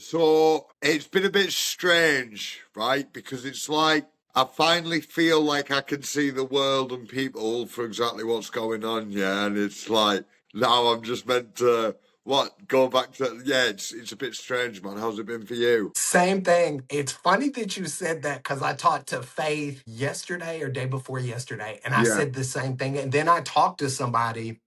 So it's been a bit strange, right? Because it's like I finally feel like I can see the world and people for exactly what's going on, yeah. And it's like now I'm just meant to go back to it's a bit strange, man. How's it been for you? Same thing. It's funny that you said that because I talked to Faith yesterday or day before yesterday, and I Yeah, said the same thing. And then I talked to somebody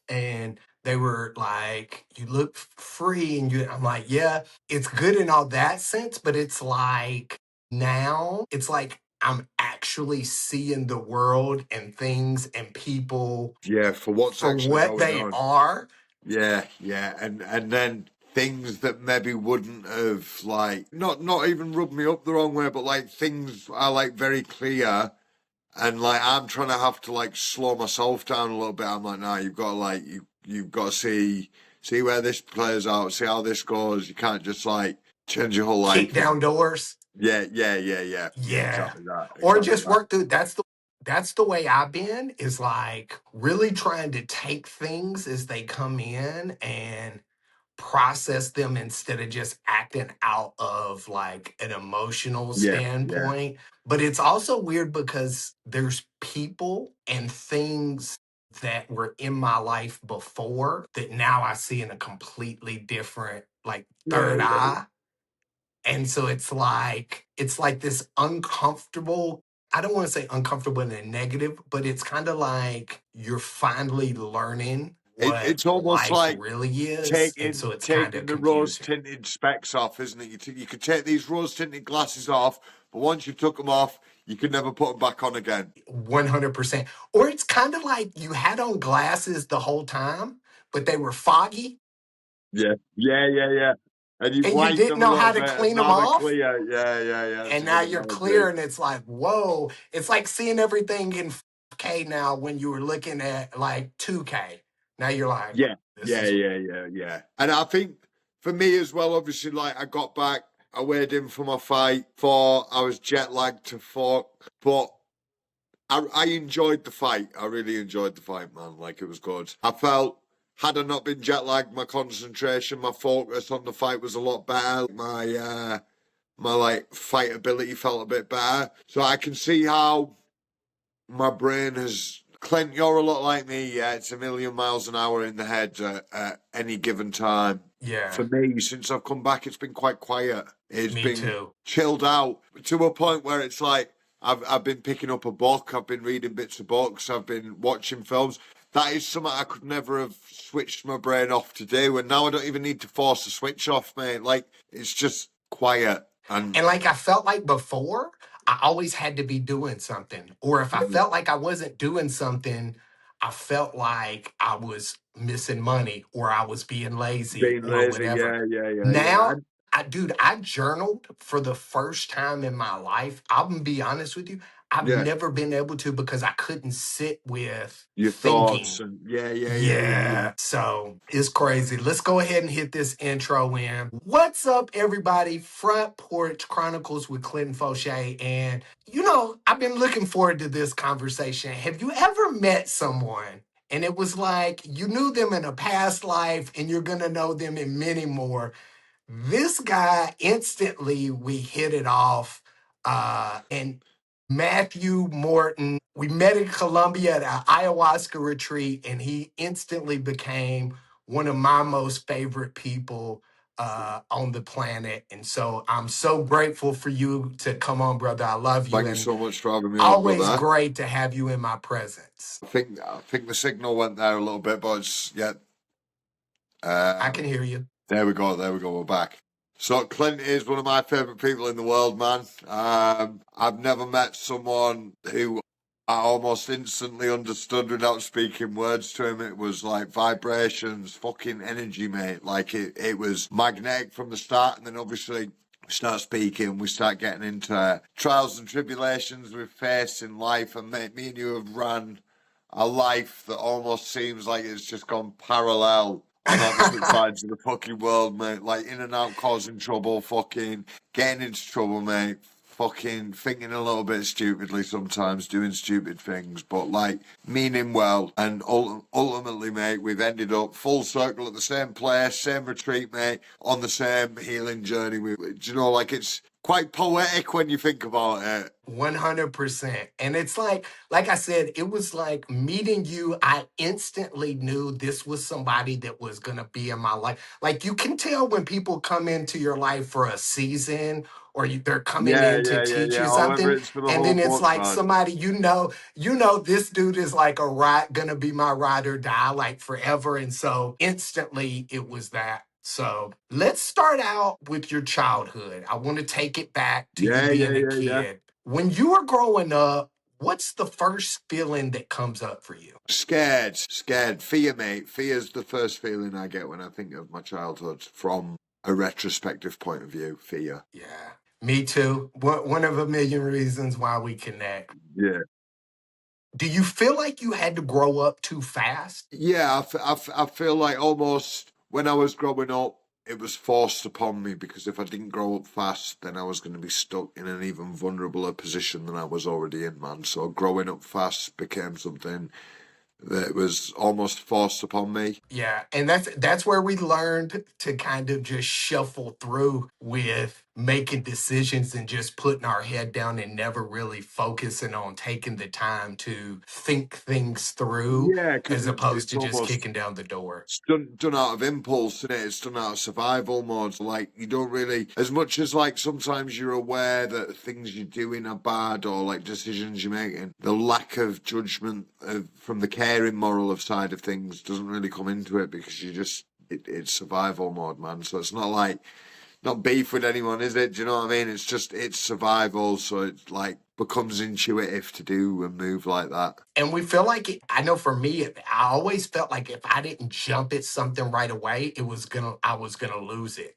and they were like, "You look free," and I'm like, "Yeah, it's good in all that sense, but it's like now it's like I'm actually seeing the world and things and people yeah, for what's for actually what going they on. are." Yeah, yeah, and then things that maybe wouldn't have like not even rubbed me up the wrong way, but like things are like very clear, and like I'm trying to have to like slow myself down a little bit. I'm like, nah, you've got to like you've got to see where this plays out, see how this goes. You can't just like change your whole Kick life. down doors. Yeah, Yeah. Or exactly just that. work through that's the way I've been, is like really trying to take things as they come in and process them instead of just acting out of like an emotional Yeah, standpoint. But it's also weird because there's people and things that were in my life before that now I see in a completely different, like, yeah, third yeah. eye. And so it's like this uncomfortable, I don't want to say uncomfortable in a negative, but it's kind of like you're finally learning what It's almost life like really is. And taking so it's kind of taking the rose confusing. tinted specs off, isn't it? You could take these rose tinted glasses off, but once you took them off, you could never put them back on again. 100%. Or it's kind of like you had on glasses the whole time, but they were foggy Yeah. And you and you blind didn't them a know little how to bit, and clean them now they're off. clear. Yeah. That's And a now good you're clear, analogy. and it's like, whoa, it's like seeing everything in 4K now when you were looking at like 2K. Now you're like, Yeah, this is yeah. And I think for me as well, obviously, like I got back, I weighed in for my fight, for I was jet lagged to fuck, but I enjoyed the fight. I really enjoyed the fight, man. Like it was good. I felt had I not been jet lagged, my concentration, my focus on the fight was a lot better. My like fight ability felt a bit better. So I can see how my brain has. Clint, you're a lot like me. Yeah, it's a million miles an hour in the head at any given time. yeah, For me, since I've come back, it's been quite quiet. It's me been too. chilled out to a point where it's like I've been picking up a book, I've been reading bits of books, I've been watching films. That is something I could never have switched my brain off to do, and now I don't even need to force a switch off, mate. Like it's just quiet and And like I felt like before, I always had to be doing something. Or if I felt like I wasn't doing something, I felt like I was missing money or I was being lazy being or lazy. whatever. Yeah. Now, I journaled for the first time in my life. I'm gonna be honest with you. I've Yeah, never been able to because I couldn't sit with your thoughts thinking. and yeah. Yeah, so it's crazy. Let's go ahead and hit this intro in. What's up, everybody? Front Porch Chronicles with Clinton Foshee. And, I've been looking forward to this conversation. Have you ever met someone and it was like you knew them in a past life and you're going to know them in many more? This guy, instantly, we hit it off. And Matthew Morton, we met in Colombia at an ayahuasca retreat, and he instantly became one of my most favorite people on the planet. And so I'm so grateful for you to come on, brother. I love you, Thank you and so much for having me on, always brother. great to have you in my presence. I think the signal went there a little bit, but it's yeah. I can hear you. There we go. We're back. So Clint is one of my favourite people in the world, man. I've never met someone who I almost instantly understood without speaking words to him. It was like vibrations, fucking energy, mate. Like it was magnetic from the start, and then obviously we start speaking, we start getting into trials and tribulations we face in life, and mate, me and you have ran a life that almost seems like it's just gone parallel on opposite sides of the fucking world, mate. Like in and out, causing trouble, fucking getting into trouble, mate. fucking thinking a little bit stupidly sometimes, doing stupid things, but like meaning well. And ultimately, mate, we've ended up full circle at the same place, same retreat, mate, on the same healing journey. Do you know, like it's quite poetic when you think about it. 100%. And it's like I said, it was like meeting you. I instantly knew this was somebody that was going to be in my life. Like you can tell when people come into your life for a season or they're coming Yeah, in to yeah, yeah, teach yeah. you Oh, whether something. it's for the And whole then it's book, like man. somebody, this dude is like gonna be my ride or die like forever. And so instantly it was that. So let's start out with your childhood. I want to take it back to you Yeah, yeah, being a yeah, yeah. kid. When you were growing up, what's the first feeling that comes up for you? Scared, scared. Fear, mate. Fear's the first feeling I get when I think of my childhood from a retrospective point of view. Fear. Yeah, me too. One of a million reasons why we connect. Yeah. Do you feel like you had to grow up too fast? Yeah, I feel like almost when I was growing up, it was forced upon me because if I didn't grow up fast, then I was going to be stuck in an even vulnerabler position than I was already in, man. So growing up fast became something that was almost forced upon me. Yeah, and that's where we learned to kind of just shuffle through with making decisions and just putting our head down and never really focusing on taking the time to think things through Yeah, because as opposed it's to just almost kicking down the door. it's done out of impulse, isn't it? It's done out of survival mode. Like you don't really, as much as like sometimes you're aware that things you're doing are bad or like decisions you're making, the lack of judgment from the caring moral of side of things doesn't really come into it because it's survival mode, man. So it's not like not beef with anyone, is it? Do you know what I mean? It's just it's survival, so it like becomes intuitive to do and move like that. And we feel like I know for me, I always felt like if I didn't jump at something right away, I was gonna lose it.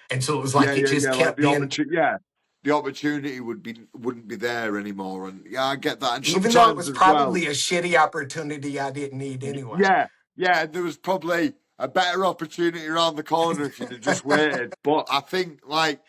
And so it was Yeah, like it yeah, just yeah. Like kept the being, opportunity, yeah, the opportunity wouldn't be there anymore. And yeah, I get that. And even though it sometimes was as well, probably a shitty opportunity I didn't need anyway. yeah, yeah. There was probably a better opportunity around the corner if you'd have just waited. But I think like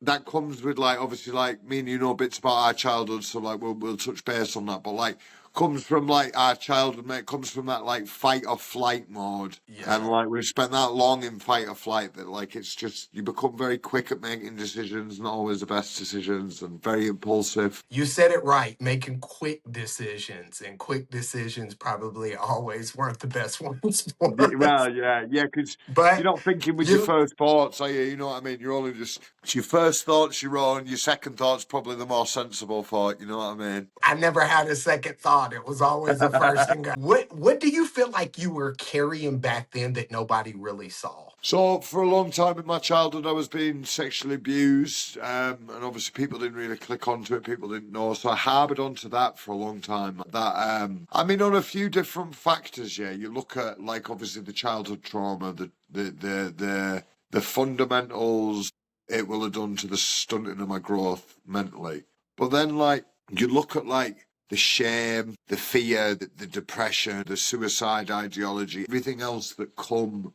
that comes with like obviously like me and you know bits about our childhood, so like we'll touch base on that. But like comes from like our childhood, mate. Comes from that like fight or flight mode, and Yeah. like we've spent that long in fight or flight that like it's just you become very quick at making decisions, not always the best decisions, and very impulsive. You said it right, making quick decisions, and quick decisions probably always weren't the best ones Yeah, for us. well, yeah, because you're But not thinking with your you first thoughts, are you? You know what I mean? You're only just it's your first thoughts, your own. Your second thought's probably the more sensible thought. You know what I mean? I never had a second thought. It was always the first thing. What do you feel like you were carrying back then that nobody really saw? So for a long time in my childhood, I was being sexually abused, and obviously people didn't really click onto it. People didn't know, so I harboured onto that for a long time. I mean, on a few different factors. Yeah, you look at like obviously the childhood trauma, the fundamentals it will have done to the stunting of my growth mentally. But then like you look at like the shame, the fear, the depression, the suicide ideology, everything else that come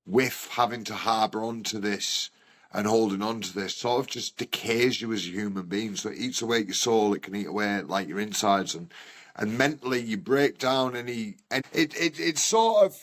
with having to harbour onto this and holding on to this sort of just decays you as a human being. So it eats away at your soul, it can eat away at like your insides and mentally you break down and it's sort of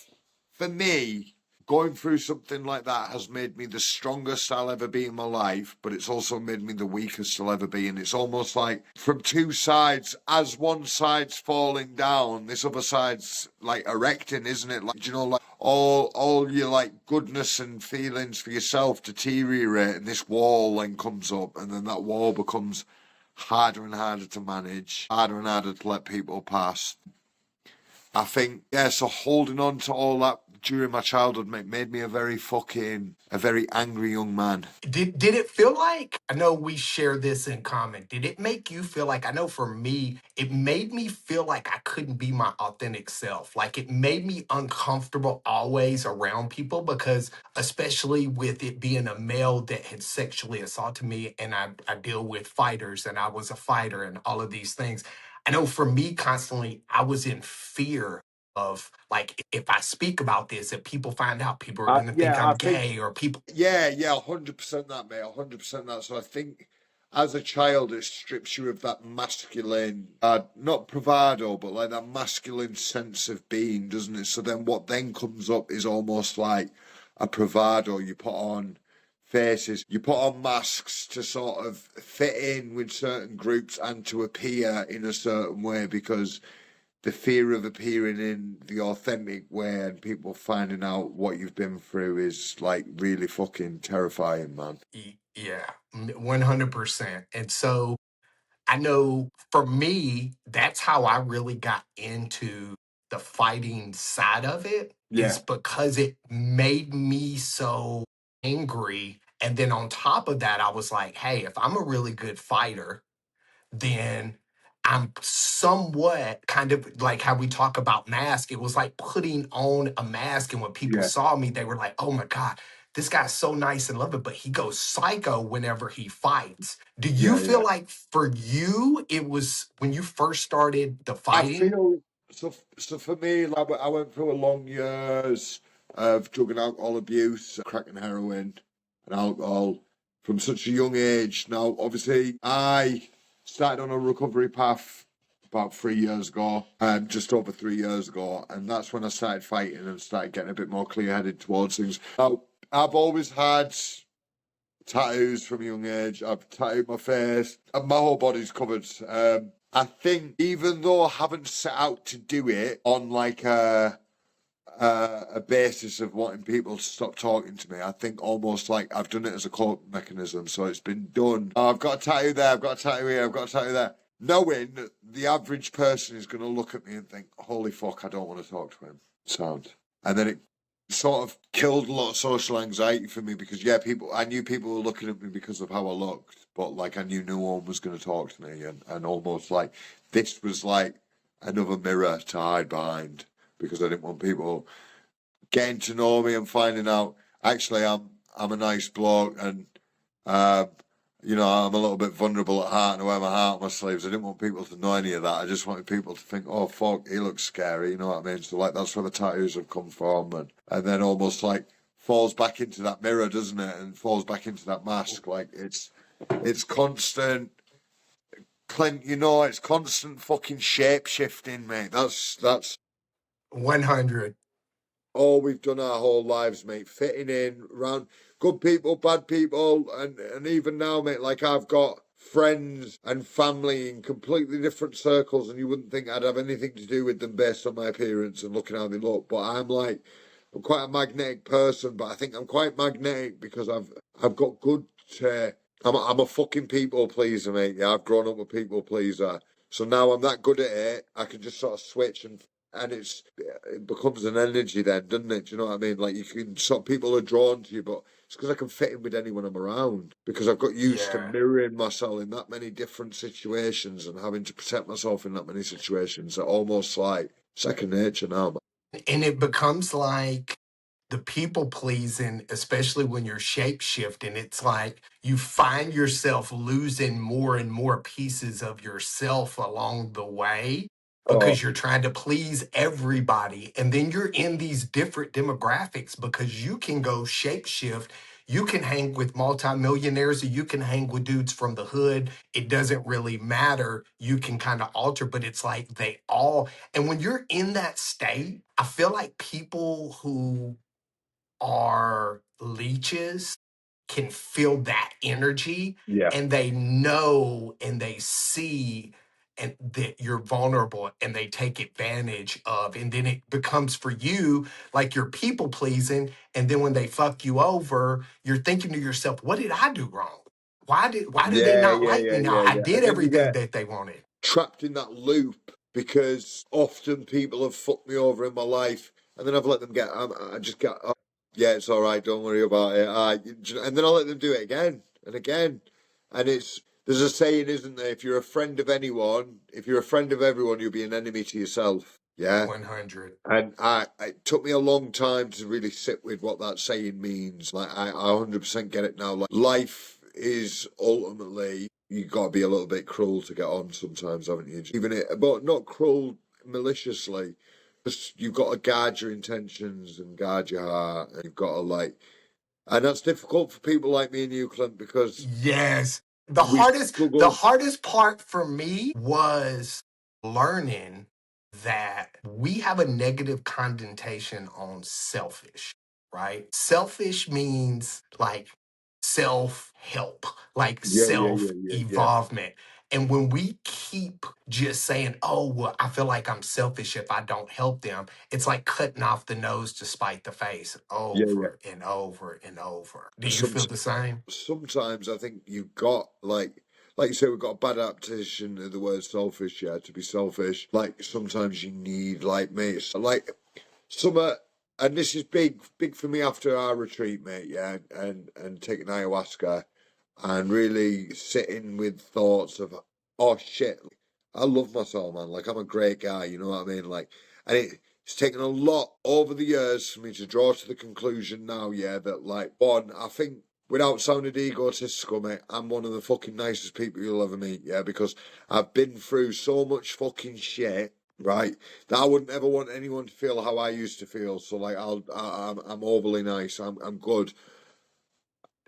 for me going through something like that has made me the strongest I'll ever be in my life, but it's also made me the weakest I'll ever be. And it's almost like from two sides, as one side's falling down, this other side's like erecting, isn't it? Like, you know, like all your like goodness and feelings for yourself deteriorate, and this wall then comes up, and then that wall becomes harder and harder to manage, harder and harder to let people pass. I think, yeah, so holding on to all that during my childhood made me a very angry young man. Did it feel like, I know we share this in common. Did it make you feel like, I know for me, it made me feel like I couldn't be my authentic self. Like it made me uncomfortable always around people because especially with it being a male that had sexually assaulted me and I deal with fighters and I was a fighter and all of these things. I know for me constantly, I was in fear of like if I speak about this, if people find out, people are gonna think Yeah, I'm I think gay or people. yeah, 100% that, mate, 100% that. So I think as a child, it strips you of that masculine, not bravado, but like that masculine sense of being, doesn't it? So then what then comes up is almost like a bravado. You put on faces, you put on masks to sort of fit in with certain groups and to appear in a certain way, because the fear of appearing in the authentic way and people finding out what you've been through is like really fucking terrifying, man. Yeah, 100%. And so I know for me, that's how I really got into the fighting side of it, is Yeah, because it made me so angry. And then on top of that, I was like, hey, if I'm a really good fighter, then I'm somewhat kind of like how we talk about mask. It was like putting on a mask. And when people yeah, saw me, they were like, oh my God, this guy's so nice and loving, but he goes psycho whenever he fights. Do you yeah, feel yeah. like for you, it was when you first started the I fighting? feel so. So for me, like I went through a long years of drug and alcohol abuse, crack and heroin, and alcohol from such a young age. Now, obviously, I started on a recovery path about 3 years ago, just over 3 years ago, and that's when I started fighting and started getting a bit more clear-headed towards things. Now, I've always had tattoos from a young age. I've tattooed my face, and my whole body's covered. I think even though I haven't set out to do it on like a basis of wanting people to stop talking to me, I think almost like I've done it as a coping mechanism. So it's been done. Oh, I've got a tattoo there. I've got a tattoo here. I've got a tattoo there. Knowing that the average person is going to look at me and think, "Holy fuck, I don't want to talk to him." Sound, and then it sort of killed a lot of social anxiety for me, because I knew people were looking at me because of how I looked, but like I knew no one was going to talk to me, and almost like this was like another mirror to hide behind, because I didn't want people getting to know me and finding out actually I'm a nice bloke, and uh, I'm a little bit vulnerable at heart and I wear my heart on my sleeves. I didn't want people to know any of that. I just wanted people to think, oh fuck, he looks scary, you know what I mean? So like that's where the tattoos have come from, and then almost like falls back into that mirror, doesn't it? And falls back into that mask. Like it's constant. Clint, it's constant fucking shape shifting, mate. That's 100. all we've done our whole lives, mate. Fitting in around good people, bad people, and even now, mate, like I've got friends and family in completely different circles, and you wouldn't think I'd have anything to do with them based on my appearance and looking how they look. But I'm quite a magnetic person, but I think I'm quite magnetic because I've got good. I'm a fucking people pleaser, mate. Yeah, I've grown up a people pleaser. So now I'm that good at it, I can just sort of switch and it becomes an energy then, doesn't it? Do you know what I mean? Like you can sort of, people are drawn to you, but it's because I can fit in with anyone I'm around, because I've got used to Yeah. mirroring myself in that many different situations and having to protect myself in that many situations. That almost like second nature now, man. And it becomes like the people pleasing, especially when you're shape shifting, it's like you find yourself losing more and more pieces of yourself along the way Oh, because you're trying to please everybody. And then you're in these different demographics because you can go shape shift. You can hang with multimillionaires or you can hang with dudes from the hood. It doesn't really matter. You can kind of alter, but it's like they all, and when you're in that state, I feel like people who are leeches can feel that energy yeah. and they know and they see and that you're vulnerable and they take advantage of, and then it becomes for you like you're people pleasing, and then when they fuck you over you're thinking to yourself, what did I do wrong? Why do they Yeah, not yeah, like yeah, me now? yeah, I yeah. did And then you everything get that they wanted. trapped in that loop because often people have fucked me over in my life, and then I've let them get. I just get. Oh, yeah, it's all right. Don't worry about it. And then I let them do it again and again, and it's. There's a saying, isn't there? If you're a friend of anyone, if you're a friend of everyone, you'll be an enemy to yourself. Yeah. 100. And it took me a long time to really sit with what that saying means. Like, I 100% get it now. Like, life is ultimately, you got to be a little bit cruel to get on sometimes, haven't you? Even it, but not cruel maliciously. Just, you've got to guard your intentions and guard your heart. And you've got to, like, and that's difficult for people like me and you, Clint, because Yes. the we hardest struggle. part for me was learning that we have a negative connotation on selfish, right? Selfish means like self-help, like Yeah. self-evolvement. And when we keep just saying, oh, well, I feel like I'm selfish if I don't help them, it's like cutting off the nose to spite the face Yeah. over and over and over. Do you Some, feel the same? sometimes I think you've got like you say, we've got a bad adaptation of the word selfish. Yeah, to be selfish. Like sometimes you need like mates, like summer. And this is big for me after our retreat, mate. Yeah, and taking ayahuasca, and really sitting with thoughts of, oh shit, I love myself, man. Like I'm a great guy, you know what I mean? Like, and it's taken a lot over the years for me to draw to the conclusion now, yeah, that like one, I think without sounding egotistical, mate, I'm one of the fucking nicest people you'll ever meet, yeah, because I've been through so much fucking shit, right, that I wouldn't ever want anyone to feel how I used to feel. So like, I'm overly nice. I'm good,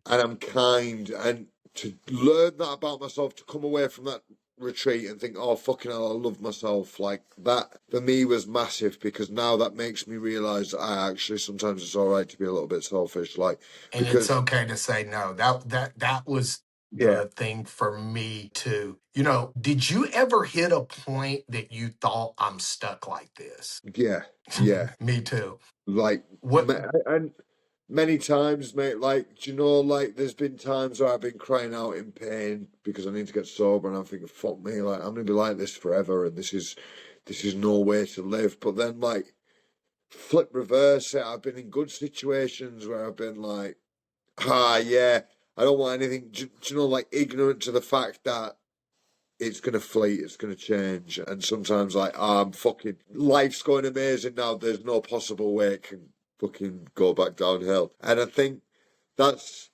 and I'm kind, and to learn that about myself, to come away from that retreat and think, oh fucking hell, I love myself, like that for me was massive, because now that makes me realise that I actually sometimes it's all right to be a little bit selfish, like, And it's because okay to say no. That was yeah, the thing for me too. You know, did you ever hit a point that you thought I'm stuck like this? yeah, Me too. like, What and many times, mate, like, do you know, like, there's been times where I've been crying out in pain because I need to get sober, and I'm thinking, fuck me, like, I'm gonna be like this forever, and this is no way to live. But then, like, flip reverse it, I've been in good situations where I've been like, yeah, I don't want anything, do you know, like, ignorant to the fact that it's gonna fleet, it's gonna change, and sometimes like, I'm fucking, life's going amazing now. There's no possible way it can fucking go back downhill. And I think that's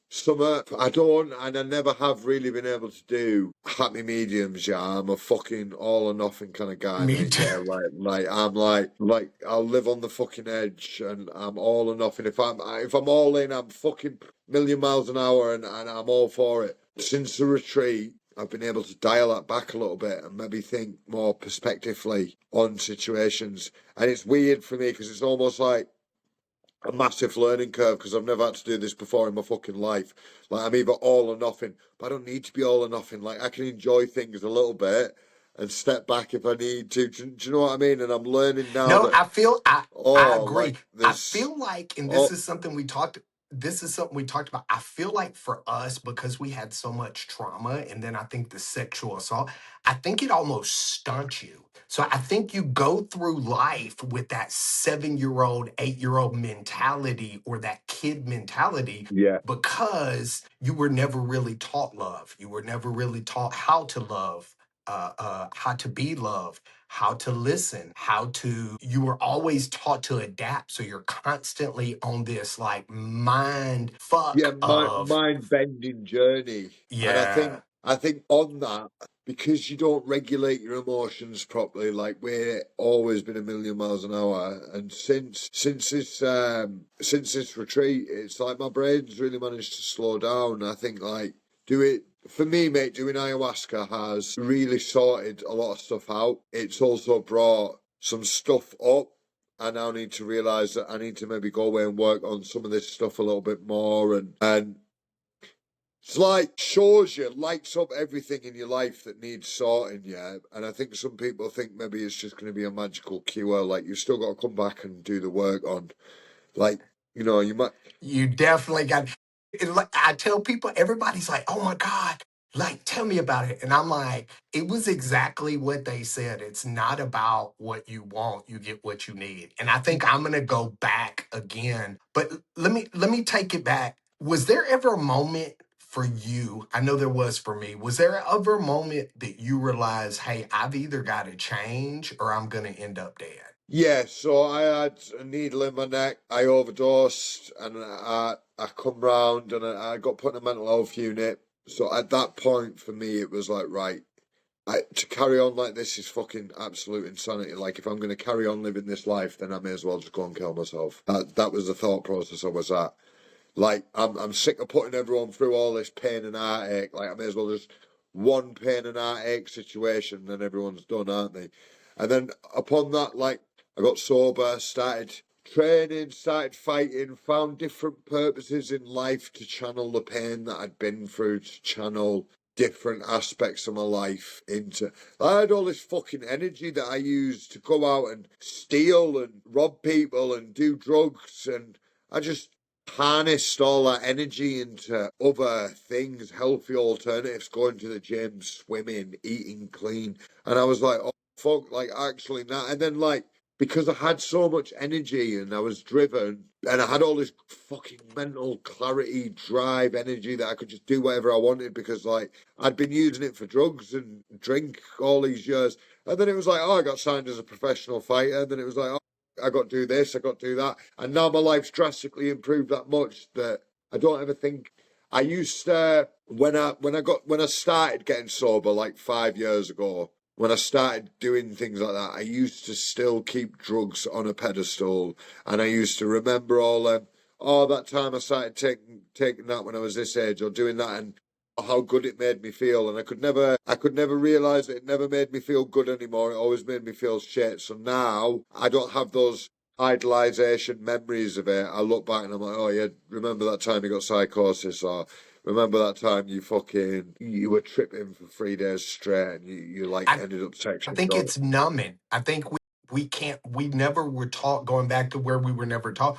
summer. I don't, and I never have really been able to do happy mediums. Yeah, I'm a fucking all or nothing kind of guy, me mate. too. Yeah, like I'm like I'll live on the fucking edge, and I'm all or nothing. If I'm all in, I'm fucking million miles an hour, and I'm all for it. Since the retreat, I've been able to dial that back a little bit and maybe think more perspectively on situations. And it's weird for me because it's almost like a massive learning curve, because I've never had to do this before in my fucking life. Like, I'm either all or nothing, but I don't need to be all or nothing. Like, I can enjoy things a little bit and step back if I need to. Do you know what I mean? And I'm learning now No, that, I oh, agree. like, I there's, feel like, and oh, this is something we talked about. I feel like for us, because we had so much trauma, and then I think the sexual assault, I think it almost stunts you. So I think you go through life with that 7-year-old, 8-year-old mentality, or that kid mentality, yeah. because you were never really taught love. You were never really taught how to love, how to be loved, how to listen, you were always taught to adapt. So you're constantly on this like mind Yeah, fuck of, mind bending journey. And yeah, I think on that, because you don't regulate your emotions properly, like we're always been a million miles an hour. And since this retreat, it's like my brain's really managed to slow down. I think like do it for me, mate, doing ayahuasca has really sorted a lot of stuff out. It's also brought some stuff up. I now need to realise that I need to maybe go away and work on some of this stuff a little bit more, and it's like shows you, lights up everything in your life that needs sorting, yeah. And I think some people think maybe it's just going to be a magical cure. Like you've still got to come back and do the work on, like, you might. you definitely got it. Like I tell people, everybody's like, oh my God, like tell me about it. And I'm like, it was exactly what they said. It's not about what you want, you get what you need. And I think I'm gonna go back again. But let me take it back. Was there ever a moment for you? I know there was for me. Was there ever a moment that you realized, hey, I've either got to change or I'm gonna end up dead? Yeah, so I had a needle in my neck. I overdosed, and I come round, and I got put in a mental health unit. So at that point, for me, it was like, right, to carry on like this is fucking absolute insanity. Like if I'm going to carry on living this life, then I may as well just go and kill myself. That was the thought process I was at. Like, I'm sick of putting everyone through all this pain and heartache. Like, I may as well just one pain and heartache situation, then everyone's done, aren't they? And then upon that, like, I got sober, started training, started fighting, found different purposes in life to channel the pain that I'd been through, to channel different aspects of my life into. I had all this fucking energy that I used to go out and steal and rob people and do drugs, and I just harnessed all that energy into other things, healthy alternatives, going to the gym, swimming, eating clean. And I was like, oh fuck, like actually not. And then like, because I had so much energy and I was driven and I had all this fucking mental clarity, drive, energy that I could just do whatever I wanted, because like I'd been using it for drugs and drink all these years. And then it was like, oh, I got signed as a professional fighter. And then it was like, oh, I got to do this, I got to do that. And now my life's drastically improved that much that I don't ever think. I used to, when I started getting sober like 5 years ago, when I started doing things like that, I used to still keep drugs on a pedestal, and I used to remember all them. Oh, that time I started taking that when I was this age, or doing that, and how good it made me feel. And I could never realize that it never made me feel good anymore. It always made me feel shit. So now I don't have those idolization memories of it. I look back and I'm like, oh yeah, remember that time you got psychosis, or remember that time you were tripping for 3 days straight and you like I ended up I texting think God. it's numbing. I think we can't we never were taught, going back to where we were never taught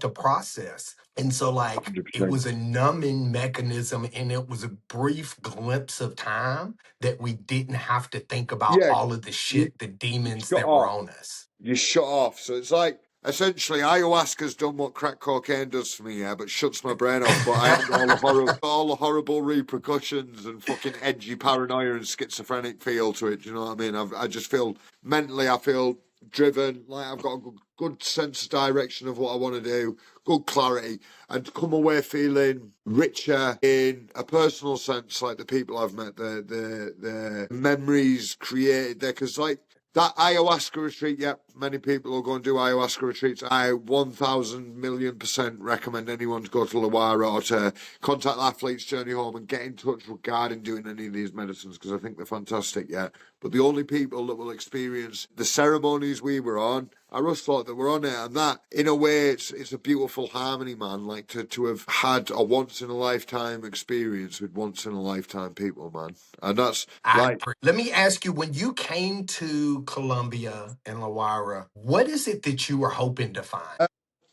to process. And so like it 100%. was a numbing mechanism, and it was a brief glimpse of time that we didn't have to think about Yeah, all of the you, shit, the you demons shut that were off. on us. You shut off. So it's like essentially ayahuasca's done what crack cocaine does for me, yeah, but shuts my brain off. But I haven't got all the horrible repercussions and fucking edgy paranoia and schizophrenic feel to it. Do you know what I mean? I just feel mentally, I feel driven. Like I've got a good sense of direction of what I want to do, good clarity, and to come away feeling richer in a personal sense, like the people I've met, the memories created there, because like. That ayahuasca retreat, yep, many people will go and do ayahuasca retreats. I 1,000,000,000% recommend anyone to go to Wayra or to contact Athlete's Journey Home and get in touch regarding doing any of these medicines, because I think they're fantastic, yeah. But the only people that will experience the ceremonies we were on are us lot that were on it, and that, in a way, it's a beautiful harmony, man. Like to have had a once in a lifetime experience with once in a lifetime people, man. And that's I like. agree. Let me ask you, when you came to Colombia and La Guaira, what is it that you were hoping to find?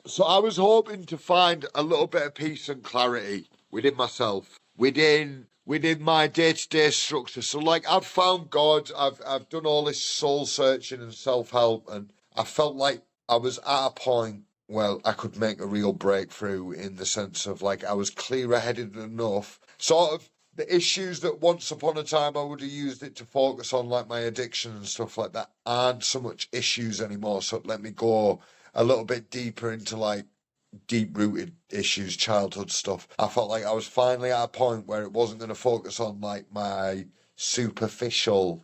So I was hoping to find a little bit of peace and clarity within myself, within my day-to-day structure. So like I've found God, I've done all this soul searching and self-help, and I felt like I was at a point where I could make a real breakthrough, in the sense of like I was clear-headed enough. Sort of the issues that once upon a time I would have used it to focus on, like my addiction and stuff like that, aren't so much issues anymore. So it let me go a little bit deeper into like deep rooted issues, childhood stuff. I felt like I was finally at a point where it wasn't going to focus on like my superficial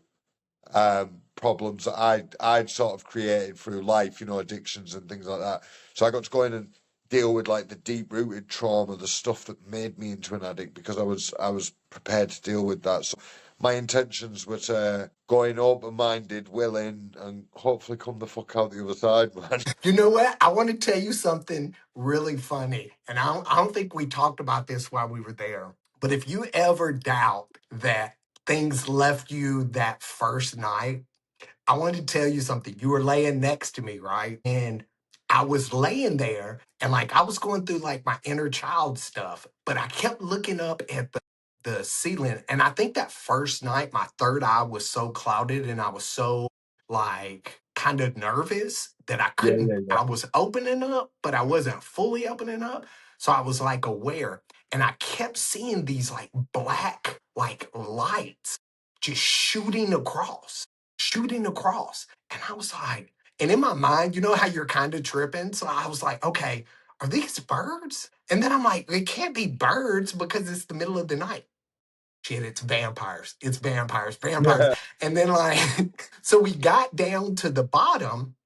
problems that I'd sort of created through life, addictions and things like that. So I got to go in and deal with like the deep rooted trauma, the stuff that made me into an addict, because I was prepared to deal with that. So my intentions were to go in open minded, willing, and hopefully come the fuck out the other side, man. You know what? I want to tell you something really funny. And I don't think we talked about this while we were there. But if you ever doubt that things left you that first night, I wanted to tell you something. You were laying next to me, right? And I was laying there, and like I was going through like my inner child stuff, but I kept looking up at the ceiling. And I think that first night, my third eye was so clouded, and I was so like kind of nervous that I Yeah, couldn't, yeah, yeah. I was opening up, but I wasn't fully opening up. So I was like aware, and I kept seeing these like black like lights just shooting across. And I was like, and in my mind, you know how you're kind of tripping? So I was like, okay, are these birds? And then I'm like, it can't be birds because it's the middle of the night. Shit, it's vampires. It's vampires, vampires. Yeah. And then like, so we got down to the bottom,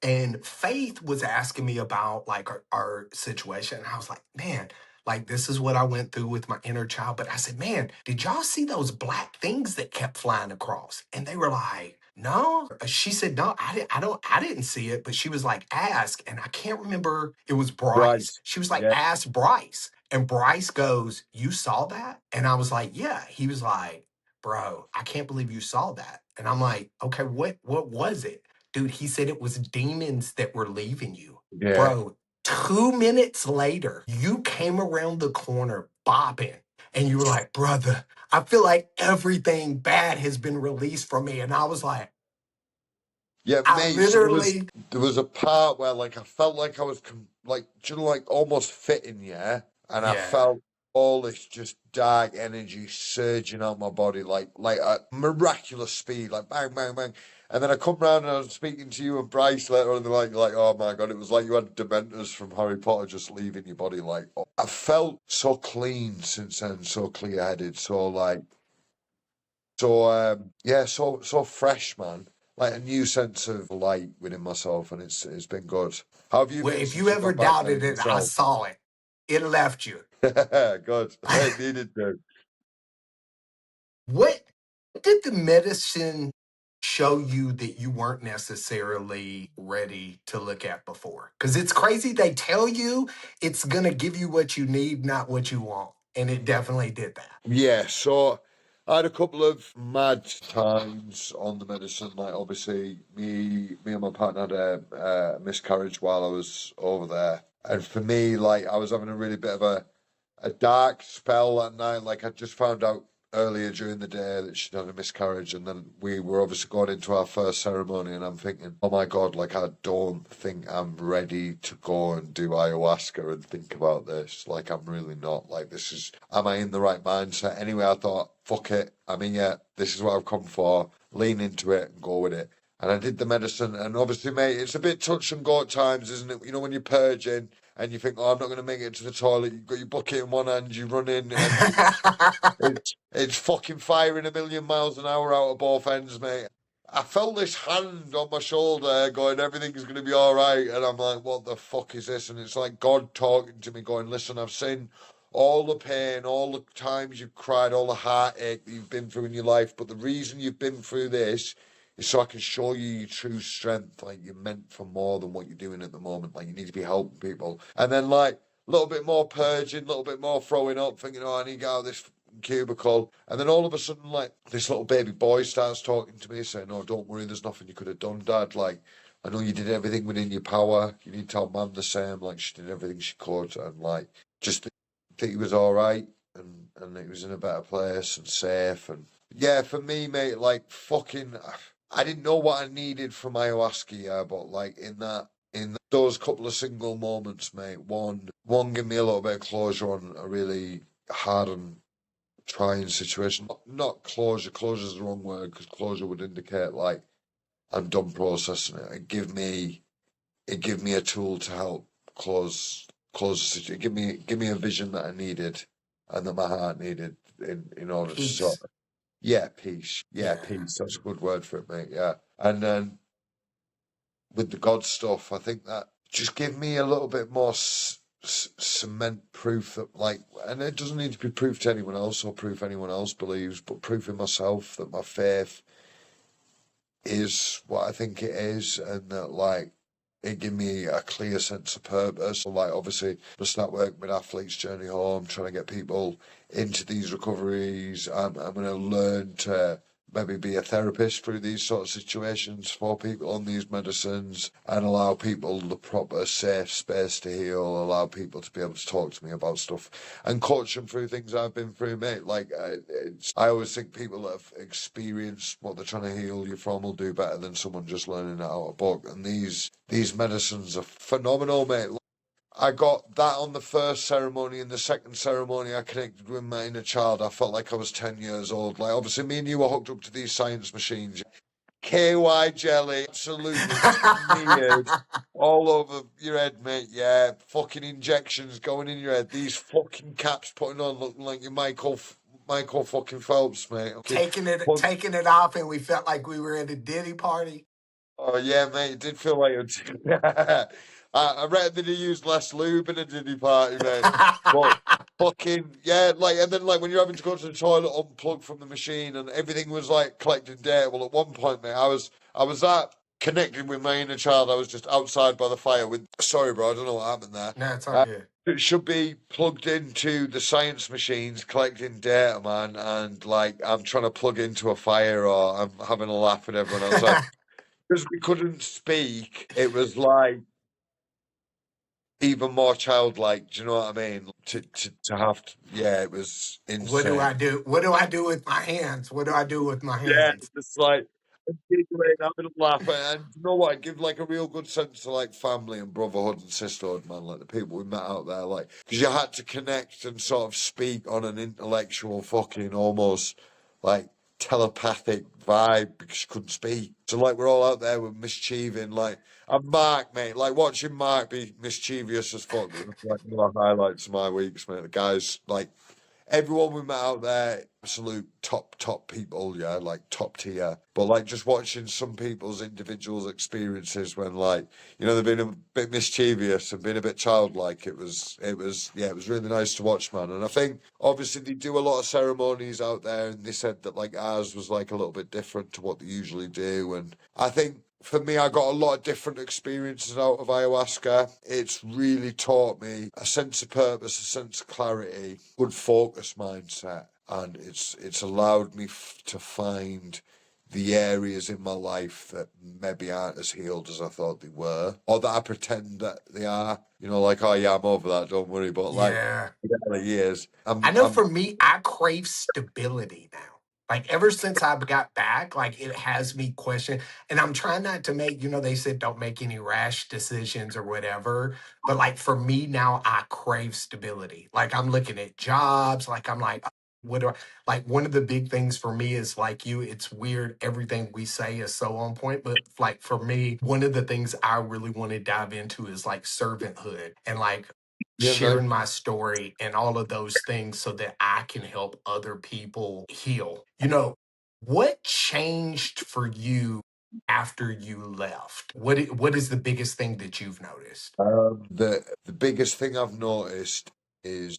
And Faith was asking me about like our situation. And I was like, man, like this is what I went through with my inner child. But I said, man, did y'all see those black things that kept flying across? And they were like, no. She said, no, I didn't see it. But she was like, ask. And I can't remember. It was Bryce. Right. She was like, Yeah. ask Bryce. And Bryce goes, you saw that? And I was like, yeah. He was like, bro, I can't believe you saw that. And I'm like, okay, what was it? Dude, he said it was demons that were leaving you. Yeah. Bro, 2 minutes later, you came around the corner bopping and you were like, brother, I feel like everything bad has been released from me. And I was like, Yeah, I mate. So literally, there was a part where like I felt like I was like, do you know, like almost fitting, yeah, and I yeah. felt all this just dark energy surging out my body like at miraculous speed, like bang, bang, bang. And then I come round and I was speaking to you and Bryce later on, and they're like, oh my god, it was like you had Dementors from Harry Potter just leaving your body. Like I felt so clean since then, so clear headed, so like. So yeah, so fresh, man. Like a new sense of light within myself, and it's been good. How have you Well, been if you since you ever got back, doubted mate, it, I yourself? saw it. It left you. Good. It needed to. What did the medicine show you that you weren't necessarily ready to look at before? Because it's crazy. They tell you it's going to give you what you need, not what you want. And it definitely did that. Yeah, so I had a couple of mad times on the medicine. Like obviously, me and my partner had a miscarriage while I was over there, and for me, like I was having a really bit of a dark spell that night. Like I just found out earlier during the day that she'd had a miscarriage, and then we were obviously going into our first ceremony, and I'm thinking, oh my god, like I don't think I'm ready to go and do ayahuasca and think about this. Like I'm really not. Like this is, am I in the right mindset? Anyway, I thought, fuck it. I mean, yeah, this is what I've come for. Lean into it and go with it. And I did the medicine, and obviously, mate, it's a bit touch and go at times, isn't it? You know, when you're purging and you think, oh, I'm not going to make it to the toilet, you've got your bucket in one hand, you run in, and it's fucking firing a million miles an hour out of both ends, mate. I felt this hand on my shoulder going, everything's going to be all right. And I'm like, what the fuck is this? And it's like God talking to me, going, listen, I've seen all the pain, all the times you've cried, all the heartache that you've been through in your life. But the reason you've been through this is so I can show you your true strength. Like you're meant for more than what you're doing at the moment. Like you need to be helping people. And then like a little bit more purging, a little bit more throwing up, thinking, oh, I need to get out of this cubicle. And then all of a sudden, like this little baby boy starts talking to me, saying, "Oh, don't worry, there's nothing you could have done, Dad. Like, I know you did everything within your power. You need to tell Mum the same. Like, she did everything she could, and like, just think he was all right, and he was in a better place and safe. And yeah, for me, mate, like fucking, I didn't know what I needed from ayahuasca, yeah, but like in those couple of single moments, mate, one gave me a little bit of closure on a really hard and trying situation. Not closure. Closure is the wrong word because closure would indicate like I'm done processing it. It give me a tool to help close the situation. Give me a vision that I needed and that my heart needed in order to sort Peace. of, yeah, peace. Yeah, Yeah. peace. That's a good word for it, mate. Yeah. And then with the God stuff, I think that just give me a little bit more cement proof that, like, and it doesn't need to be proof to anyone else or proof anyone else believes, but proof in myself that my faith is what I think it is, and that, like, it gave me a clear sense of purpose. So, like, obviously, I start working with Athletes Journey Home, trying to get people into these recoveries. I'm going to learn to maybe be a therapist through these sort of situations for people on these medicines and allow people the proper safe space to heal, allow people to be able to talk to me about stuff and coach them through things I've been through, mate. Like, I always think people that have experienced what they're trying to heal you from will do better than someone just learning it out of a book. And these medicines are phenomenal, mate. I got that on the first ceremony. In the second ceremony, I connected with my inner child. I felt like I was 10 years old. Like, obviously, me and you were hooked up to these science machines. KY jelly, absolutely smeared all over your head, mate. Yeah, fucking injections going in your head. These fucking caps putting on looking like you're Michael fucking Phelps, mate. Okay. taking it off, and we felt like we were at a Diddy party. Oh yeah, mate, it did feel like it. I reckon that he used less lube in a Diddy party, mate. But fucking yeah, like and then like when you're having to go to the toilet, unplug from the machine, and everything was like collecting data. Well, at one point, mate, I was that connected with my inner child. I was just outside by the fire with. Sorry, bro, I don't know what happened there. No, it's all good. It should be plugged into the science machines collecting data, man, and like I'm trying to plug into a fire or I'm having a laugh with everyone else. Like, because we couldn't speak, it was like even more childlike. Do you know what I mean? To have to, yeah, it was What do I insane. do? What do I do with my hands? What do I do with my Yeah, hands? it's like I'm giggling, having a laugh, and you know what? It gives like a real good sense of like family and brotherhood and sisterhood, man. Like the people we met out there, like because you had to connect and sort of speak on an intellectual, fucking almost like telepathic vibe because you couldn't speak. So like we're all out there with mischieving, like and Mark, mate, like watching Mark be mischievous as fuck. Was like one of the highlights of my weeks, mate. The guys like everyone we met out there, absolute top people, yeah, like top tier. But like just watching some people's individuals' experiences when like, you know, they've been a bit mischievous and been a bit childlike, yeah, it was really nice to watch, man. And I think obviously they do a lot of ceremonies out there and they said that like ours was like a little bit different to what they usually do. And I think for me, I got a lot of different experiences out of ayahuasca. It's really taught me a sense of purpose, a sense of clarity, good focus mindset, and it's allowed me to find the areas in my life that maybe aren't as healed as I thought they were, or that I pretend that they are. You know, like, oh yeah, I'm over that, don't worry. But like, Yeah. the reality is, I I'm, know I'm, for me, I crave stability now. Like ever since I got back, like it has me question, and I'm trying not to make, they said don't make any rash decisions or whatever. But like for me now, I crave stability. Like I'm looking at jobs, like I'm like, what do I like? One of the big things for me is like you, it's weird. Everything we say is so on point. But like for me, one of the things I really want to dive into is like servanthood and like you know, sharing my story and all of those things so that I can help other people heal. What changed for you after you left? What is the biggest thing that you've noticed? the biggest thing I've noticed is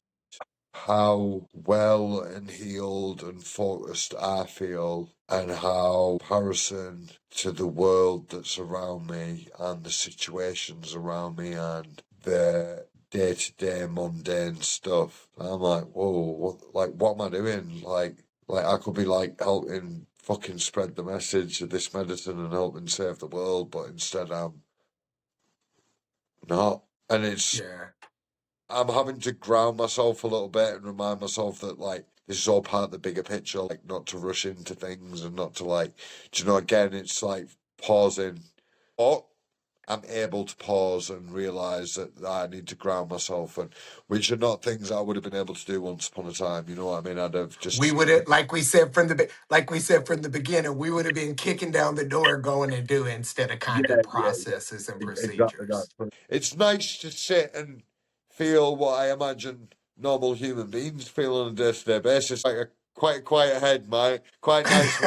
how well and healed and focused I feel, and how comparison to the world that's around me and the situations around me and the day-to-day mundane stuff. I'm like, whoa, what am I doing? Like I could be like helping fucking spread the message of this medicine and helping save the world, but instead I'm not. And Yeah. I'm having to ground myself a little bit and remind myself that like this is all part of the bigger picture, like not to rush into things and not to like, do you know, again, it's like pausing. But I'm able to pause and realize that I need to ground myself, and which are not things I would have been able to do once upon a time. You know what I mean? I'd have We just would have, like we said from the beginning, we would have been kicking down the door, going and doing instead of kind of yeah, processes and exactly that. procedures. It's nice to sit and feel what I imagine normal human beings feel on a day-to-day basis, like a quite quiet head, mate, quite nice,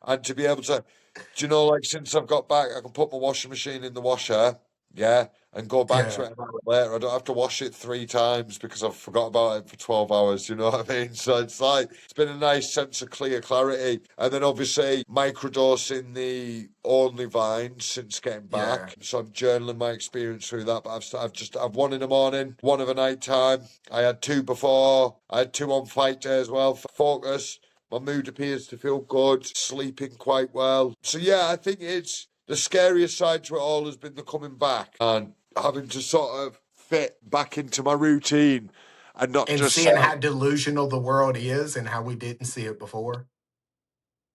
and to be able to, do you know, like since I've got back, I can put my washing machine in the washer, yeah, and go back to Yeah. it an hour later. I don't have to wash it 3 times because I've forgot about it for 12 hours, you know what I mean? So it's like, it's been a nice sense of clear clarity. And then obviously microdosing the only vine since getting Yeah. back. So I'm journaling my experience through that. But I've one in the morning, one of a night time. I had two before, I had two on fight day as well for focus. My mood appears to feel good, sleeping quite well. So yeah, I think it's the scariest side to it all has been the coming back and having to sort of fit back into my routine and not And just seeing how delusional the world is and how we didn't see it before.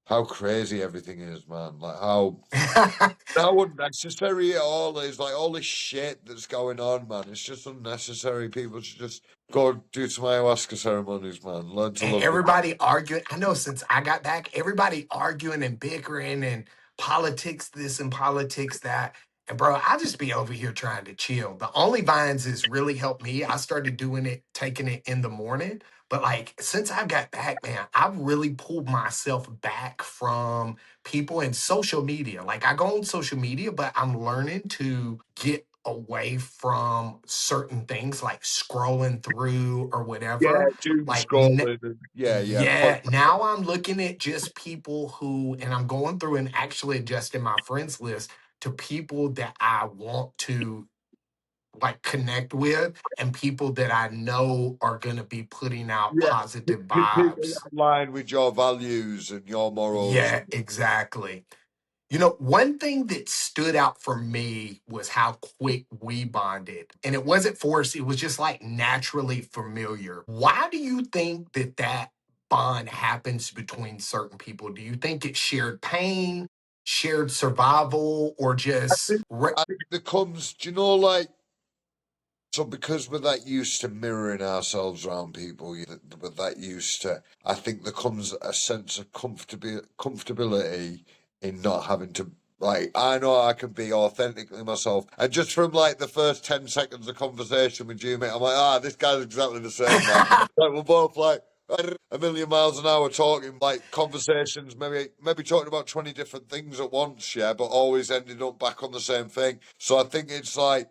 how crazy everything is, man. Like how unnecessary it all is. Like all this shit that's going on, man. It's just unnecessary. People should just go do some ayahuasca ceremonies, man. Learn to And love the everybody arguing. I know since I got back, everybody arguing and bickering and politics this and politics that. And bro, I just be over here trying to chill. The only vines has really helped me. I started doing it, taking it in the morning. But like since I got back, man, I've really pulled myself back from people and social media. Like I go on social media, but I'm learning to get away from certain things like scrolling through or Yeah, whatever. doom Like scrolling. And, yeah. yeah, now I'm looking at just people who, and I'm going through and actually adjusting my friends list to people that I want to like connect with and people that I know are going to be putting out Yeah, positive people vibes. align with your values and your morals. Yeah, exactly. You know, one thing that stood out for me was how quick we bonded. And it wasn't forced, it was just like naturally familiar. Why do you think that that bond happens between certain people? Do you think it's shared pain, shared survival, or I just think, I think there comes, do you know, like, so because we're that used to mirroring ourselves around people, we're that used to, I think there comes a sense of comfortability in not having to, like, I know I can be authentically myself. And just from like the first 10 seconds of conversation with you, mate, I'm like, this guy's exactly the same, man. Like, we're both like, a million miles an hour talking like conversations, maybe talking about 20 different things at once, yeah, but always ending up back on the same thing. So I think it's like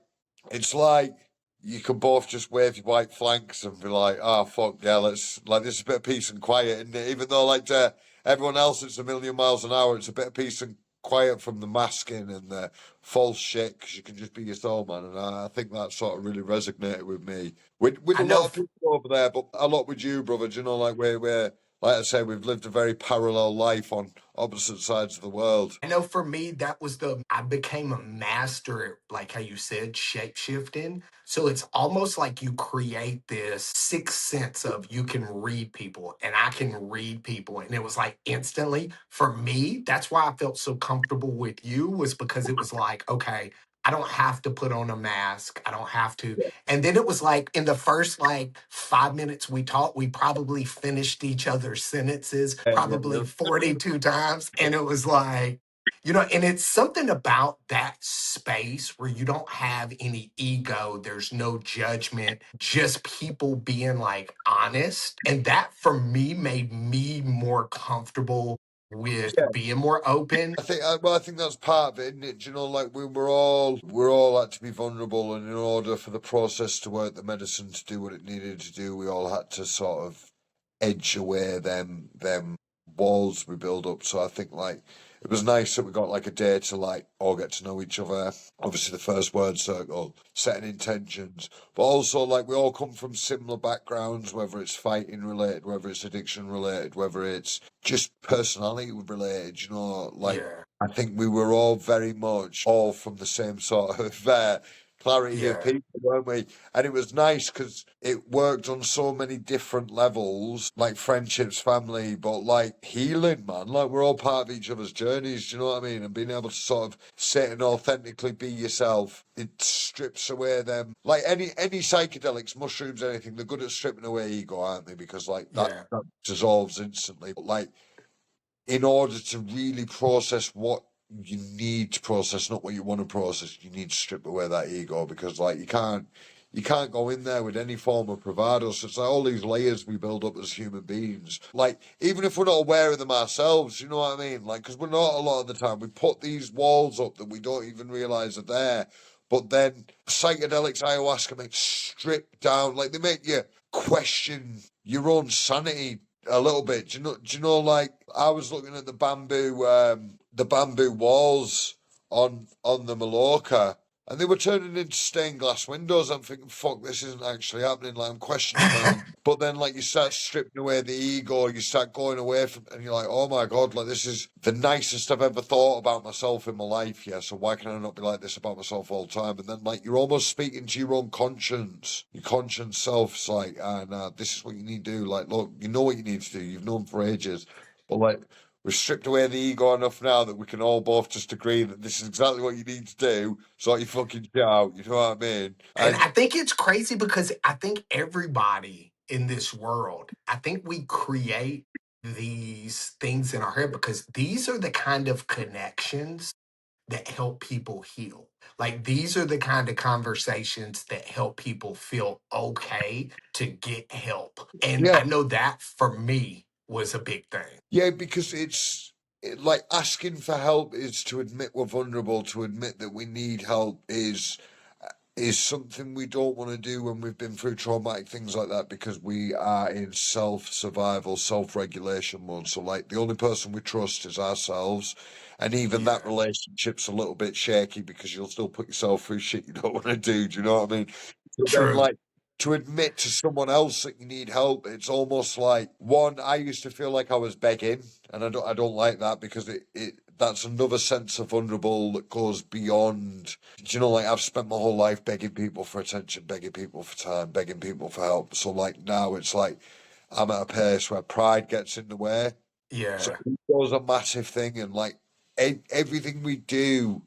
you can both just wave your white flanks and be like, oh fuck yeah, let's like this is a bit of peace and quiet, isn't it? Even though like to everyone else it's a million miles an hour, it's a bit of peace and quiet from the masking and the false shit because you can just be yourself, man. And I think that sort of really resonated with me, with I a know lot of people over there, but a lot with you, brother. Do you know, like we're like I say, we've lived a very parallel life on opposite sides of the world. I know for me, that was I became a master at, like how you said, shape shifting. So it's almost like you create this sixth sense of you can read people and I can read people. And it was like instantly for me, that's why I felt so comfortable with you was because it was like, okay, I don't have to put on a mask. I don't have to. And then it was like in the first like 5 minutes we talked, we probably finished each other's sentences Yeah, probably 42 times. And it was like, and it's something about that space where you don't have any ego, there's no judgment, just people being like honest. And that for me made me more comfortable with yeah. being more open. I think that's part of it, isn't it? Do you know, like we're all had to be vulnerable, and in order for the process to work, the medicine to do what it needed to do, we all had to sort of edge away them walls we build up. So I think like it was nice that we got like a day to like all get to know each other. Obviously, the first word circle, setting intentions, but also like we all come from similar backgrounds, whether it's fighting related, whether it's addiction related, whether it's just personality related. You know, like Yeah, I think we were all very much all from the same sort of clarity of yeah, people, weren't we? And it was nice because it worked on so many different levels, like friendships, family, but like healing, man. Like we're all part of each other's journeys, do you know what I mean? And being able to sort of sit and authentically be yourself, it strips away them like any psychedelics, mushrooms, anything, they're good at stripping away ego, aren't they? Because like yeah, that dissolves instantly. But like in order to really process what you need to process, not what you want to process, you need to strip away that ego because like you can't go in there with any form of bravado. So it's like all these layers we build up as human beings. Like even if we're not aware of them ourselves, you know what I mean? Like because we're not a lot of the time. We put these walls up that we don't even realize are there. But then psychedelics, ayahuasca make strip down, like they make you question your own sanity a little bit. Do you know? Like I was looking at the bamboo walls on the Mallorca, and they were turning into stained glass windows. I'm thinking, fuck, this isn't actually happening. Like I'm questioning my. But then, like you start stripping away the ego, you start going away from, and you're like, oh my god, like this is the nicest I've ever thought about myself in my life. Yeah, so why can I not be like this about myself all the time? And then, like you're almost speaking to your own conscience. Your conscience self's like, nah, this is what you need to do. Like, look, you know what you need to do. You've known for ages, but like we've stripped away the ego enough now that we can all both just agree that this is exactly what you need to do. Sort your fucking shit out. You know what I mean? And And I think it's crazy because I think everybody in this world, I think we create these things in our head because these are the kind of connections that help people heal. Like these are the kind of conversations that help people feel okay to get help. And Yeah. I know that for me was a big thing. Yeah, because like asking for help is to admit we're vulnerable, to admit that we need help is something we don't want to do when we've been through traumatic things like that, because we are in self-survival, self-regulation mode. So like the only person we trust is ourselves. And even that Yeah, relationship's a little bit shaky because you'll still put yourself through shit you don't want to do. Do you know what I mean? So then true. like to admit to someone else that you need help, it's almost like one, I used to feel like I was begging, and I don't like that, because it that's another sense of vulnerable that goes beyond. Do you know, like I've spent my whole life begging people for attention, begging people for time, begging people for help. So like now it's like I'm at a pace where pride gets in the way. So Yeah. it was a massive thing, and like everything we do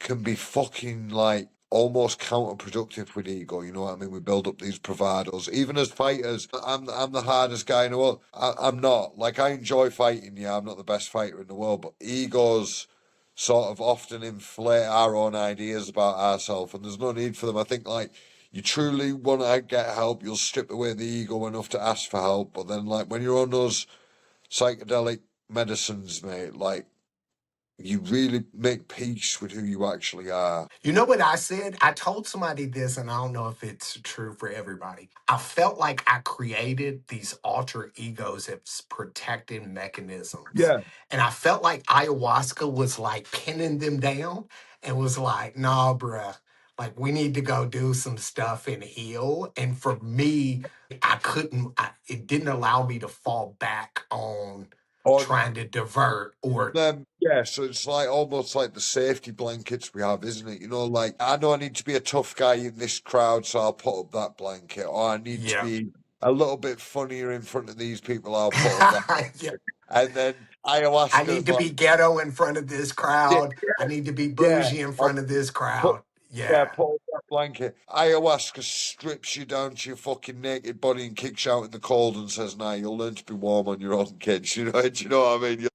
can be fucking like almost counterproductive with ego. You know what I mean? We build up these bravados. Even as fighters, I'm the hardest guy in the world. I'm not. Like I enjoy fighting. Yeah, I'm not the best fighter in the world, but egos sort of often inflate our own ideas about ourselves, and there's no need for them. I think like you truly want to get help, you'll strip away the ego enough to ask for help. But then like when you're on those psychedelic medicines, mate, like you really make peace with who you actually are. You know what I said? I told somebody this, and I don't know if it's true for everybody. I felt like I created these alter egos as protecting mechanisms. Yeah. And I felt like ayahuasca was like pinning them down and was like, nah, bruh, like we need to go do some stuff and heal. And for me, it didn't allow me to fall back on On trying to divert or, them, yeah, so it's like almost like the safety blankets we have, isn't it? You know, like I know I need to be a tough guy in this crowd, so I'll put up that blanket, or I need to yeah. be a little bit funnier in front of these people, I'll put up that. Yeah. And then I need ayahuasca's to like, be ghetto in front of this yeah, crowd. I need to be yeah, bougie in I'll front of this put, crowd. yeah, Yeah. put up that blanket. Ayahuasca strips you down to your fucking naked body and kicks you out in the cold and says, "Nah, you'll learn to be warm on your own, kids." You know, do you know what I mean?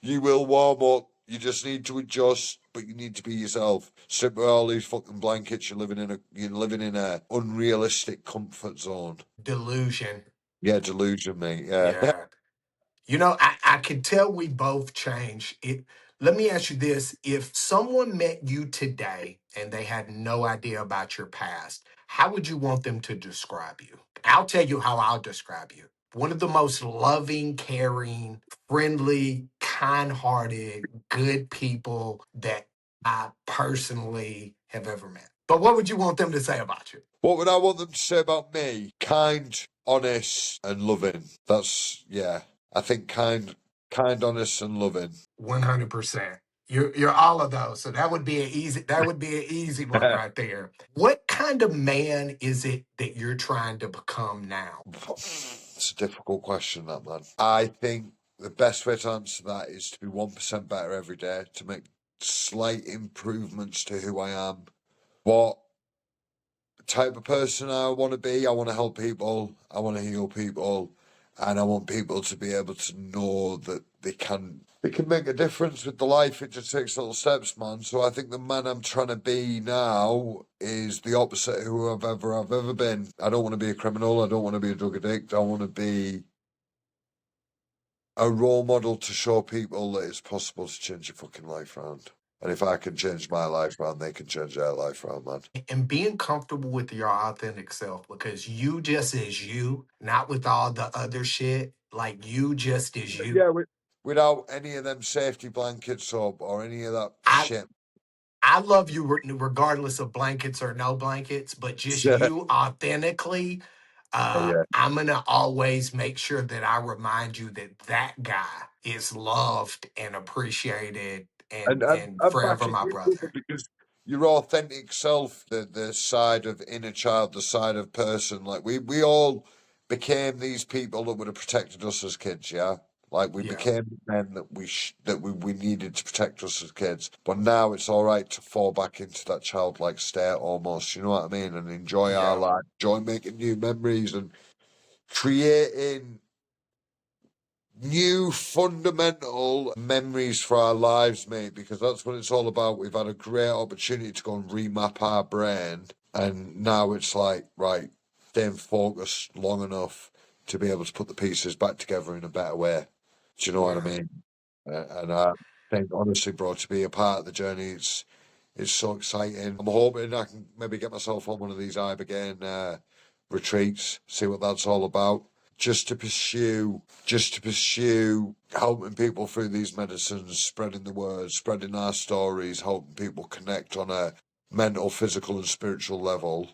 You will warm up. You just need to adjust, but you need to be yourself. Strip away all these fucking blankets. You're living in a unrealistic comfort zone. Delusion. Yeah, delusion, mate. Yeah. Yeah. You know, I can tell we both change. Let me ask you this. If someone met you today and they had no idea about your past, how would you want them to describe you? I'll tell you how I'll describe you. One of the most loving, caring, friendly, kind hearted, good people that I personally have ever met. But what would you want them to say about you? What would I want them to say about me? Kind, honest, and loving. That's yeah. I think kind, honest, and loving. 100%. You're all of those. So that would be an easy one right there. What kind of man is it that you're trying to become now? It's a difficult question, that man. I think the best way to answer that is to be 1% better every day, to make slight improvements to who I am. What type of person I want to be? I want to help people, I want to heal people, and I want people to be able to know that they can make a difference with the life. It just takes little steps, man. So I think the man I'm trying to be now is the opposite of who I've ever been. I don't want to be a criminal. I don't want to be a drug addict. I want to be a role model to show people that it's possible to change your fucking life around. And if I can change my life around, they can change their life around, man. And being comfortable with your authentic self because you just is you, not with all the other shit. Like you just is you. Yeah, without any of them safety blankets up or any of that I shit. I love you regardless of blankets or no blankets, but just Yeah, you authentically. yeah. I'm gonna always make sure that I remind you that that guy is loved and appreciated And, and and, and and forever backing my you brother. because your authentic self, the side of inner child, the side of person, like we all became these people that would have protected us as kids, yeah. Like we Yeah, became the men that we needed to protect us as kids, but now it's all right to fall back into that childlike state almost. You know what I mean? And enjoy our yeah, life, enjoy making new memories and creating new fundamental memories for our lives, mate, because that's what it's all about. We've had a great opportunity to go and remap our brain, and now it's like, right, staying focused long enough to be able to put the pieces back together in a better way. Do you know what I mean? And I think, honestly, bro, to be a part of the journey, it's so exciting. I'm hoping I can maybe get myself on one of these Ibogaine retreats, see what that's all about. Just to pursue helping people through these medicines, spreading the word, spreading our stories, helping people connect on a mental, physical, and spiritual level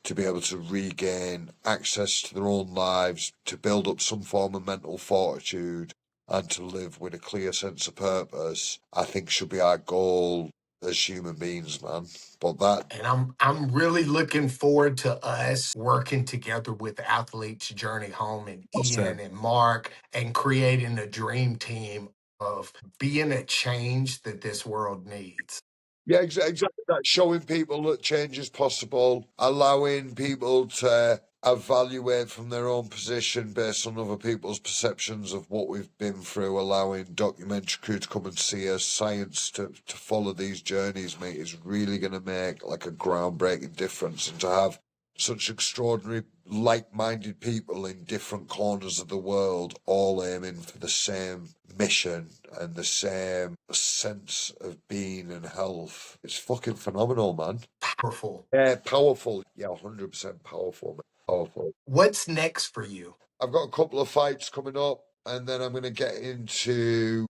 to be able to regain access to their own lives, to build up some form of mental fortitude, and to live with a clear sense of purpose, I think should be our goal as human beings, man. But that, And I'm really looking forward to us working together with Athletes Journey Home and Ian and Mark and creating a dream team of being a change that this world needs. yeah, exactly that. Showing people that change is possible, allowing people to evaluate from their own position based on other people's perceptions of what we've been through, allowing documentary crew to come and see us, science to follow these journeys, mate, is really going to make like a groundbreaking difference. And to have such extraordinary like-minded people in different corners of the world all aiming for the same mission and the same sense of being and health. It's fucking phenomenal, man. Powerful. Yeah, powerful. Yeah, 100% powerful, man. Powerful. What's next for you? I've got a couple of fights coming up, and then I'm going to get into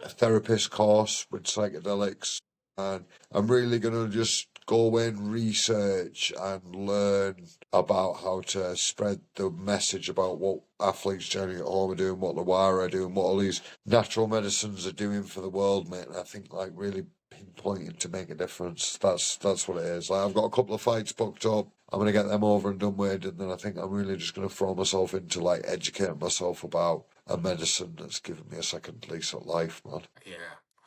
a therapist course with psychedelics, and I'm really going to just go away and research and learn about how to spread the message about what Athletes Journey at Home are doing, what the Wayra are doing, what all these natural medicines are doing for the world, mate. And I think like really pinpointing to make a difference. That's what it is. Like I've got a couple of fights booked up. I'm gonna get them over and done with, and then I think I'm really just gonna throw myself into like educating myself about a medicine that's given me a second lease at life, man. Yeah.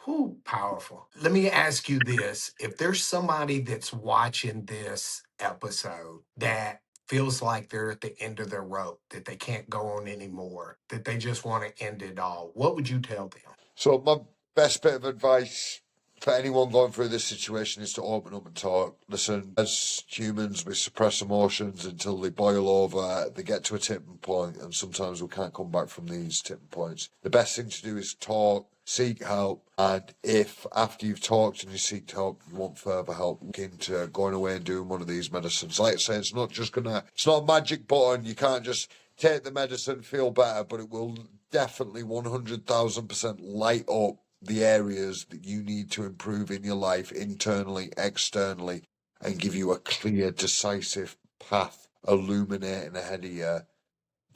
Whew, powerful. Let me ask you this. If there's somebody that's watching this episode that feels like they're at the end of their rope, that they can't go on anymore, that they just want to end it all, what would you tell them? So my best bit of advice for anyone going through this situation is to open up and talk. Listen, as humans, we suppress emotions until they boil over, they get to a tipping point, and sometimes we can't come back from these tipping points. The best thing to do is talk, seek help, and if after you've talked and you seek help, you want further help, look into going away and doing one of these medicines. Like I say, it's not a magic button. You can't just take the medicine, feel better, but it will definitely 100,000% light up the areas that you need to improve in your life, internally, externally, and give you a clear, decisive path illuminating ahead of you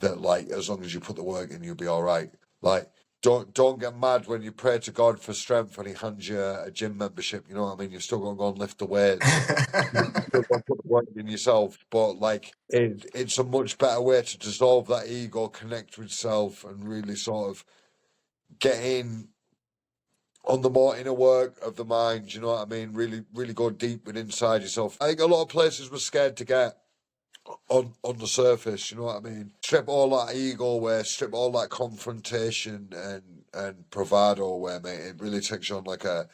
that, like, as long as you put the work in, you'll be all right. Like, don't get mad when you pray to God for strength and He hands you a gym membership. You know what I mean? You've still got to go and lift the weights. You still got to put the work in yourself. But like, it's a much better way to dissolve that ego, connect with self, and really sort of get in on the more inner work of the mind. You know what I mean? Really, really go deep within inside yourself. I think a lot of places we're scared to get on the surface, you know what I mean? Strip all that ego away, strip all that confrontation and bravado away, mate. It really takes you on like a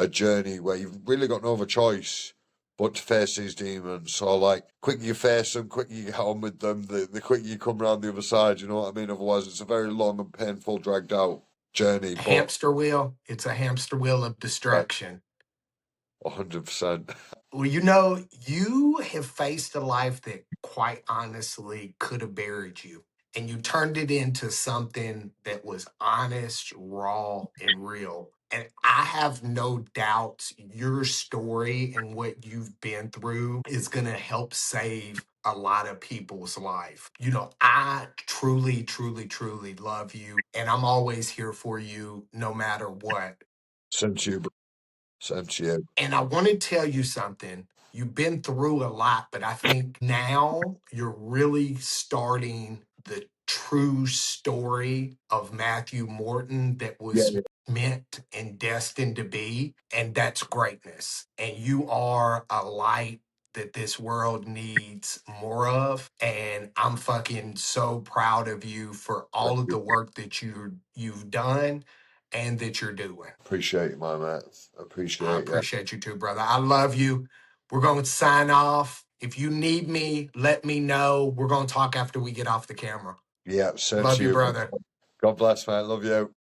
journey where you've really got no other choice but to face these demons. So like quicker you face them, quicker you get on with them, the quicker you come around the other side, you know what I mean? Otherwise it's a very long and painful, dragged out journey. But Hamster wheel. It's a hamster wheel of destruction. 100%. Well, you know, you have faced a life that quite honestly could have buried you, and you turned it into something that was honest, raw, and real. And I have no doubts your story and what you've been through is going to help save a lot of people's life. You know, I truly, truly, truly love you, and I'm always here for you no matter what. Same to you, bro. Same to you. And I want to tell you something. You've been through a lot, but I think now you're really starting the true story of Matthew Morton that Yeah, was meant and destined to be. And that's greatness. And you are a light that this world needs more of. And I'm fucking so proud of you for all of the work that you've done and that you're doing. Appreciate it, my man. I Appreciate it. appreciate you too, brother. I love you. We're going to sign off. If you need me, let me know. We're going to talk after we get off the camera. Yeah, same Love to you, you. brother. God bless, man. Love you.